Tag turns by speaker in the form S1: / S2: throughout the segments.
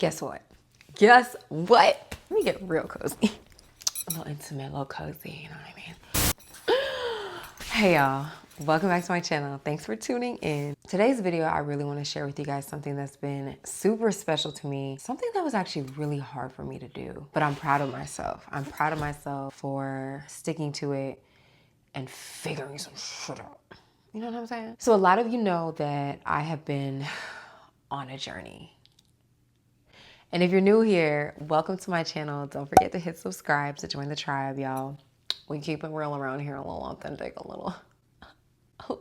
S1: Guess what? Guess what? Let me get real cozy. A little intimate, a little cozy, you know what I mean? Hey y'all, welcome back to my channel. Thanks for tuning in. Today's video, I really want to share with you guys something that's been super special to me. Something that was actually really hard for me to do, but I'm proud of myself. I'm proud of myself for sticking to it and figuring some shit out. You know what I'm saying? So a lot of you know that I have been on a journey. And if you're new here, welcome to my channel. Don't forget to hit subscribe to join the tribe, y'all. We keep it real around here, a little authentic, a little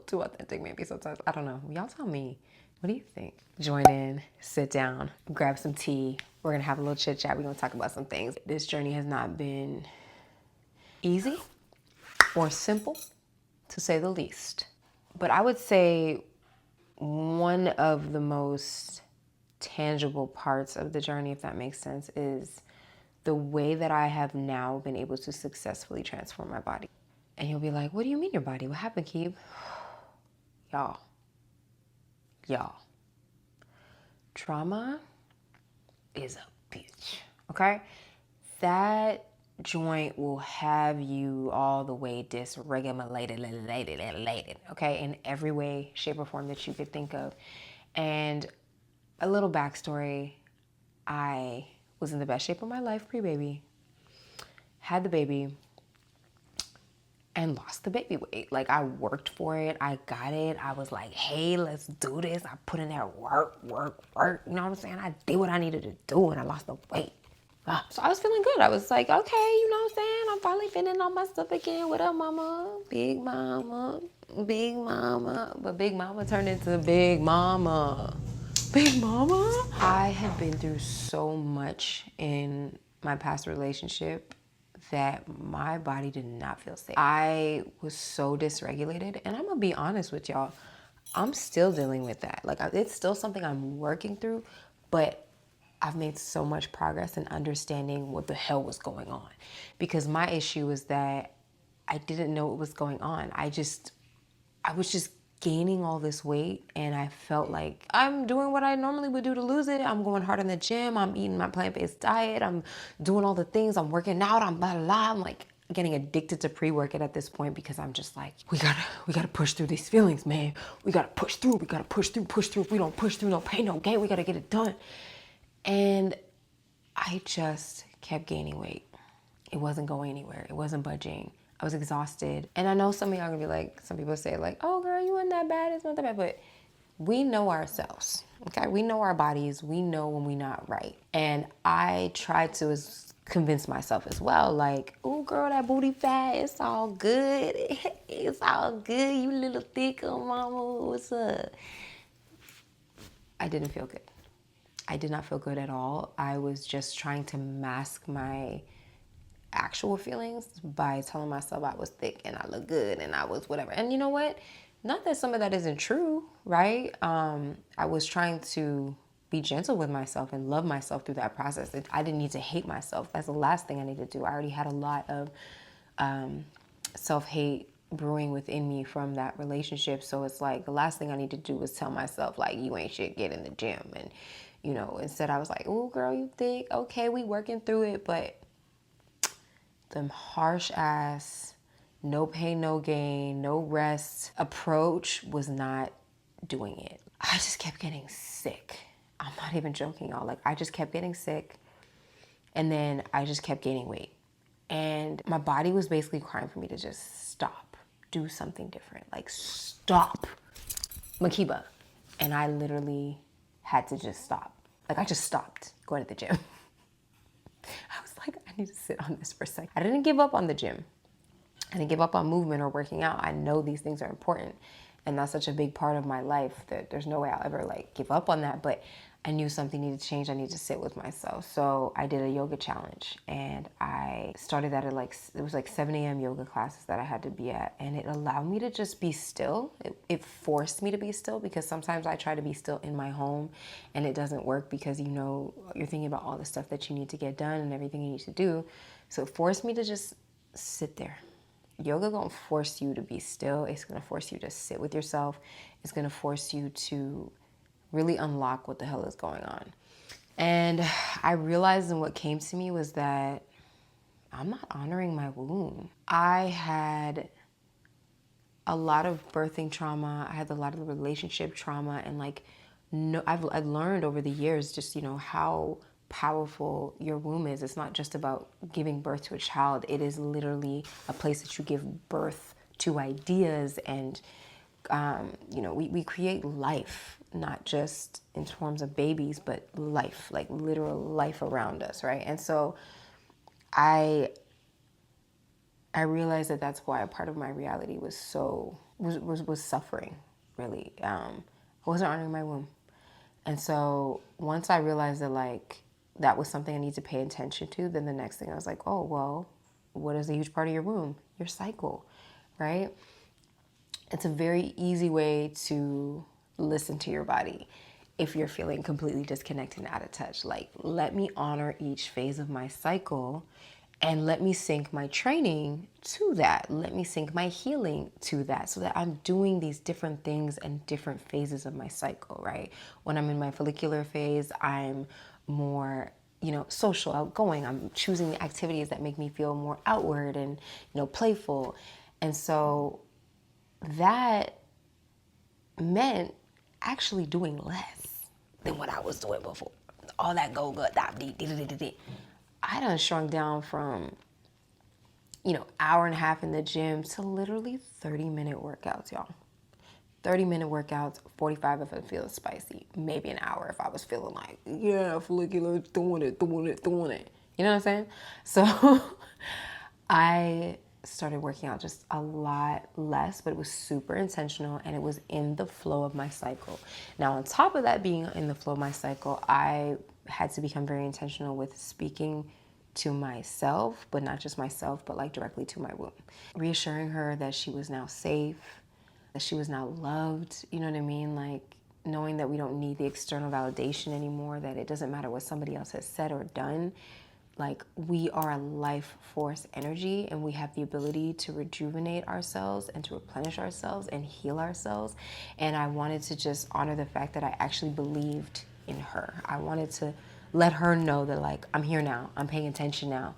S1: too authentic maybe sometimes. I don't know. Y'all tell me. What do you think? Join in, sit down, grab some tea. We're gonna have a little chit chat. We're gonna talk about some things. This journey has not been easy or simple, to say the least. But I would say one of the most tangible parts of the journey, if that makes sense, is the way that I have now been able to successfully transform my body. And you'll be like, what do you mean your body? What happened, Keeb? Y'all. Trauma is a bitch, okay? That joint will have you all the way dysregulated, okay? In every way, shape, or form that you could think of. And a little backstory, I was in the best shape of my life pre-baby, had the baby, and lost the baby weight. Like, I worked for it. I got it. I was like, hey, let's do this. I put in that work. You know what I'm saying? I did what I needed to do, and I lost the weight. So I was feeling good. I was like, okay, you know what I'm saying? I'm finally feeling on my stuff again. What up, mama? Big mama. Big mama. But big mama turned into big mama. Big mama? I had been through so much in my past relationship that my body did not feel safe. I was so dysregulated, and I'm gonna be honest with y'all, I'm still dealing with that. Like, it's still something I'm working through, but I've made so much progress in understanding what the hell was going on. Because my issue is that I didn't know what was going on. I was just gaining all this weight, and I felt like I'm doing what I normally would do to lose it. I'm going hard in the gym. I'm eating my plant-based diet. I'm doing all the things. I'm working out. I'm blah, blah, blah. I'm like getting addicted to pre-workout at this point because I'm just like, we gotta push through these feelings, man. We gotta push through. We gotta push through. If we don't push through, no pain, no gain. We gotta get it done. And I just kept gaining weight. It wasn't going anywhere. It wasn't budging. I was exhausted. And I know some of y'all are gonna be like, some people say like, oh girl, you weren't that bad, it's not that bad. But we know ourselves, okay? We know our bodies. We know when we're not right. And I tried to convince myself as well, like, oh girl, that booty fat, it's all good. It's all good, you little thick mama, what's up? I didn't feel good. I did not feel good at all. I was just trying to mask my actual feelings by telling myself I was thick and I look good and I was whatever. And you know what? Not that some of that isn't true, right? I was trying to be gentle with myself and love myself through that process. I didn't need to hate myself. That's the last thing I need to do. I already had a lot of self-hate brewing within me from that relationship. So it's like the last thing I need to do is tell myself like, you ain't shit, get in the gym. And you know, instead I was like, oh girl, you thick. Okay, we working through it. But the harsh ass, no pain, no gain, no rest approach was not doing it. I just kept getting sick. I'm not even joking, y'all. Like, I just kept getting sick, and then I just kept gaining weight. And my body was basically crying for me to just stop, do something different. Like, stop, Makiba. And I literally had to just stop. Like, I just stopped going to the gym. I was like, I need to sit on this for a second. I didn't give up on the gym. I didn't give up on movement or working out. I know these things are important, and that's such a big part of my life that there's no way I'll ever like give up on that. But I knew something needed to change. I needed to sit with myself. So I did a yoga challenge, and I started that at it was like 7 a.m. yoga classes that I had to be at. And it allowed me to just be still. It forced me to be still, because sometimes I try to be still in my home and it doesn't work because, you know, you're thinking about all the stuff that you need to get done and everything you need to do. So it forced me to just sit there. Yoga gonna force you to be still. It's gonna force you to sit with yourself. It's gonna force you to really unlock what the hell is going on. And I realized, and what came to me was that I'm not honoring my womb. I had a lot of birthing trauma. I had a lot of relationship trauma, and like, no, I've learned over the years just, you know, how powerful your womb is. It's not just about giving birth to a child. It is literally a place that you give birth to ideas, and you know, we create life, not just in terms of babies, but life, like literal life around us, right? And so I realized that that's why a part of my reality was was suffering, really. I wasn't honoring my womb. And so once I realized that like that was something I need to pay attention to, then the next thing I was like, oh, well, what is a huge part of your womb? Your cycle, right? It's a very easy way to listen to your body if you're feeling completely disconnected and out of touch. Like, let me honor each phase of my cycle and let me sync my training to that. Let me sync my healing to that so that I'm doing these different things in different phases of my cycle, right? When I'm in my follicular phase, I'm more, you know, social, outgoing. I'm choosing the activities that make me feel more outward and, you know, playful. And so that meant actually doing less than what I was doing before. All that go good, I done shrunk down from, you know, hour and a half in the gym to literally 30-minute workouts, y'all. 30-minute workouts, 45 if I feel spicy, maybe an hour if I was feeling like, yeah, follicular, doing it. You know what I'm saying? So I started working out just a lot less, but it was super intentional and it was in the flow of my cycle. Now, on top of that being in the flow of my cycle, I had to become very intentional with speaking to myself, but not just myself, but like directly to my womb. Reassuring her that she was now safe, that she was now loved, you know what I mean? Like knowing that we don't need the external validation anymore, that it doesn't matter what somebody else has said or done. Like, we are a life force energy, and we have the ability to rejuvenate ourselves and to replenish ourselves and heal ourselves. And I wanted to just honor the fact that I actually believed in her. I wanted to let her know that, like, I'm here now, I'm paying attention now,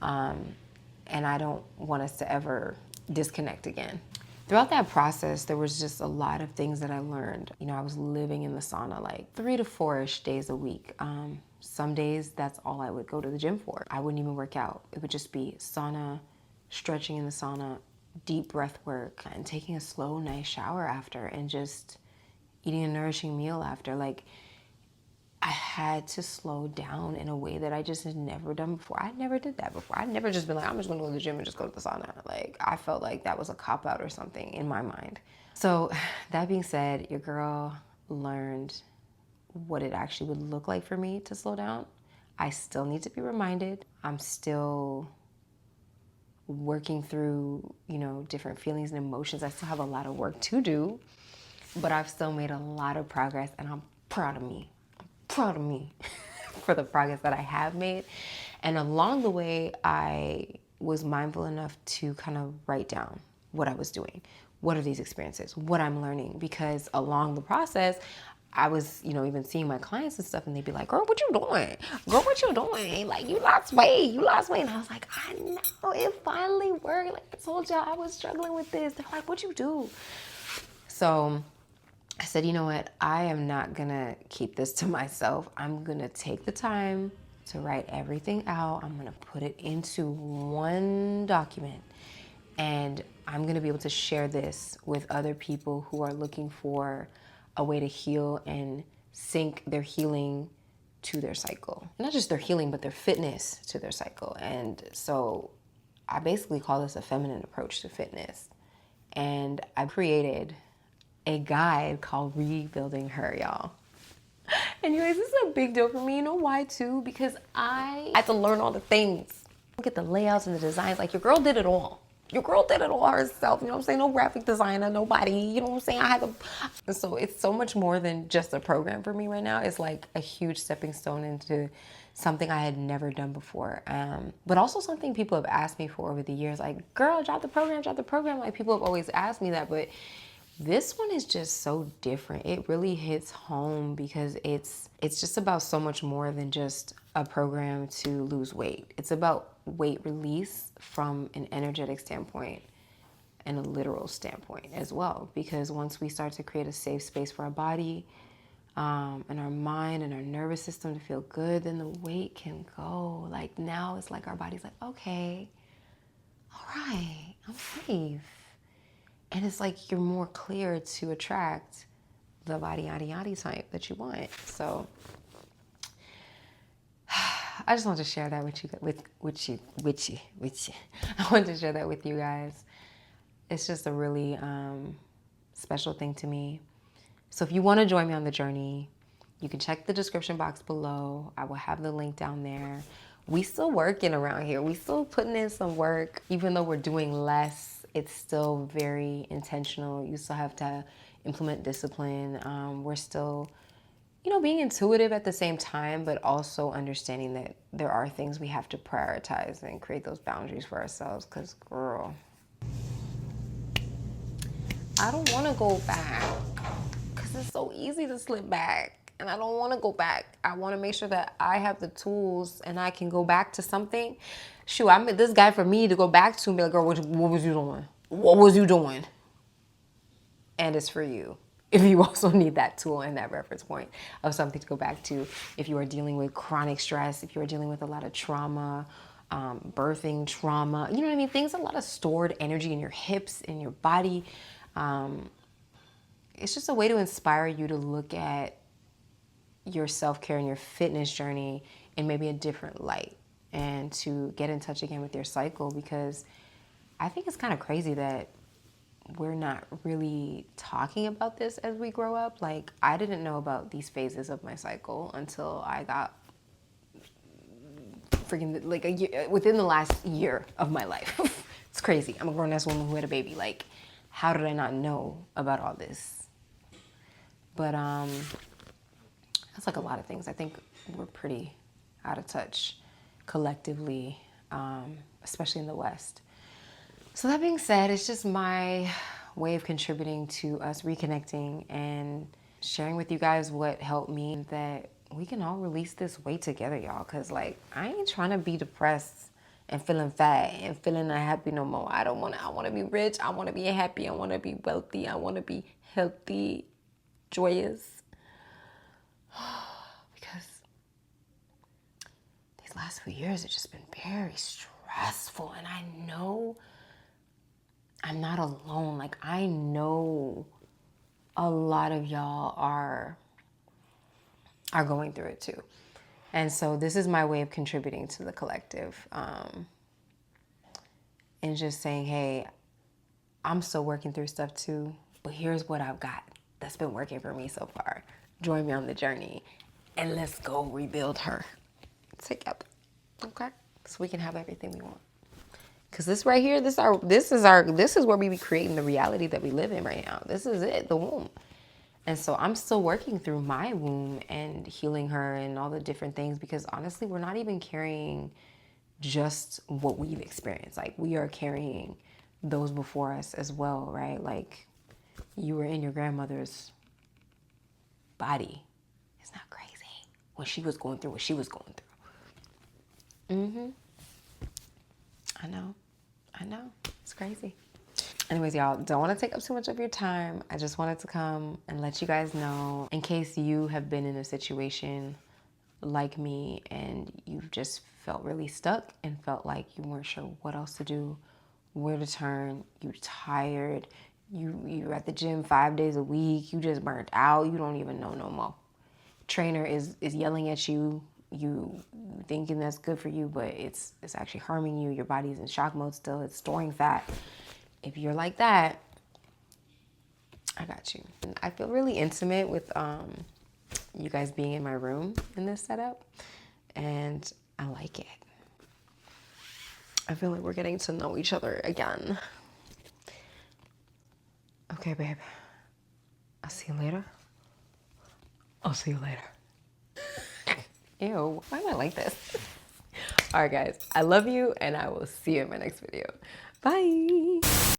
S1: and I don't want us to ever disconnect again. Throughout that process, there was just a lot of things that I learned. You know, I was living in the sauna like 3 to 4-ish days a week. Some days, that's all I would go to the gym for. I wouldn't even work out. It would just be sauna, stretching in the sauna, deep breath work, and taking a slow, nice shower after, and just eating a nourishing meal after. Like, I had to slow down in a way that I just had never done before. I never did that before. I'd never just been like, I'm just gonna go to the gym and just go to the sauna. Like, I felt like that was a cop-out or something in my mind. So that being said, your girl learned what it actually would look like for me to slow down. I still need to be reminded. I'm still working through, you know, different feelings and emotions. I still have a lot of work to do, but I've still made a lot of progress, and I'm proud of me. Proud of me for the progress that I have made. And along the way, I was mindful enough to kind of write down what I was doing. What are these experiences? What I'm learning? Because along the process, I was, you know, even seeing my clients and stuff, and they'd be like, girl, what you doing? Girl, what you doing? Like, you lost weight. And I was like, I know, it finally worked. Like I told y'all, I was struggling with this. They're like, what you do? So I said, you know what? I am not gonna keep this to myself. I'm gonna take the time to write everything out. I'm gonna put it into one document, and I'm gonna be able to share this with other people who are looking for a way to heal and sync their healing to their cycle. Not just their healing, but their fitness to their cycle. And so I basically call this a feminine approach to fitness. And I created a guide called Rebuilding Her, y'all. Anyways, this is a big deal for me. You know why too? Because I had to learn all the things. Get the layouts and the designs. Like, your girl did it all. Your girl did it all herself. You know what I'm saying? No graphic designer, nobody. You know what I'm saying? I had to. So it's so much more than just a program for me right now. It's like a huge stepping stone into something I had never done before. But also something people have asked me for over the years. Like, girl, drop the program. Like, people have always asked me that, but This one is just so different. It really hits home because it's just about so much more than just a program to lose weight. It's about weight release from an energetic standpoint and a literal standpoint as well. Because once we start to create a safe space for our body and our mind and our nervous system to feel good, then the weight can go. Like now it's like our body's like, okay, all right, I'm safe. And it's like you're more clear to attract the body yada yada type that you want. So I just wanted to share that with you. I wanted to share that with you guys. It's just a really special thing to me. So if you want to join me on the journey, you can check the description box below. I will have the link down there. We still working around here. We still putting in some work. Even though we're doing less, it's still very intentional. You still have to implement discipline. We're still, being intuitive at the same time, but also understanding that there are things we have to prioritize and create those boundaries for ourselves. Because, girl, I don't want to go back because it's so easy to slip back. And I don't want to go back. I want to make sure that I have the tools and I can go back to something. Shoot, I met this guy for me to go back to and be like, girl, what was you doing? What was you doing? And it's for you. If you also need that tool and that reference point of something to go back to, if you are dealing with chronic stress, if you are dealing with a lot of trauma, birthing trauma, you know what I mean? Things, a lot of stored energy in your hips, in your body. It's just a way to inspire you to look at your self-care and your fitness journey in maybe a different light, and to get in touch again with your cycle, because I think it's kind of crazy that we're not really talking about this as we grow up. Like, I didn't know about these phases of my cycle until I got freaking like a year, within the last year of my life. It's crazy. I'm a grown-ass woman who had a baby. Like, how did I not know about all this? But that's like a lot of things. I think we're pretty out of touch collectively, especially in the West. So that being said, it's just my way of contributing to us reconnecting and sharing with you guys what helped me, that we can all release this weight together, y'all. Because, like, I ain't trying to be depressed and feeling fat and feeling unhappy no more. I want to be rich. I want to be happy. I want to be wealthy. I want to be healthy, joyous. Because these last few years have just been very stressful, and I know I'm not alone. Like, I know a lot of y'all are going through it too. And so this is my way of contributing to the collective, and just saying, hey, I'm still working through stuff too, but here's what I've got that's been working for me so far. Join me on the journey, and let's go rebuild her together, okay? So we can have everything we want. Because this right here, this is where we be creating the reality that we live in right now. This is it, the womb. And so I'm still working through my womb and healing her and all the different things, because honestly, we're not even carrying just what we've experienced. Like, we are carrying those before us as well, right? Like, you were in your grandmother's body. It's not crazy when she was going through what she was going through. I know. It's crazy. Anyways, y'all, don't want to take up too much of your time. I just wanted to come and let you guys know, in case you have been in a situation like me and you've just felt really stuck and felt like you weren't sure what else to do, where to turn, you're tired, you're at the gym 5 days a week, you just burnt out, you don't even know no more. Trainer is yelling at you, you thinking that's good for you, but it's actually harming you. Your body's in shock mode still, it's storing fat. If you're like that, I got you. And I feel really intimate with you guys being in my room in this setup, and I like it. I feel like we're getting to know each other again. Okay, babe. I'll see you later. Ew, why am I like this? All right, guys. I love you, and I will see you in my next video. Bye.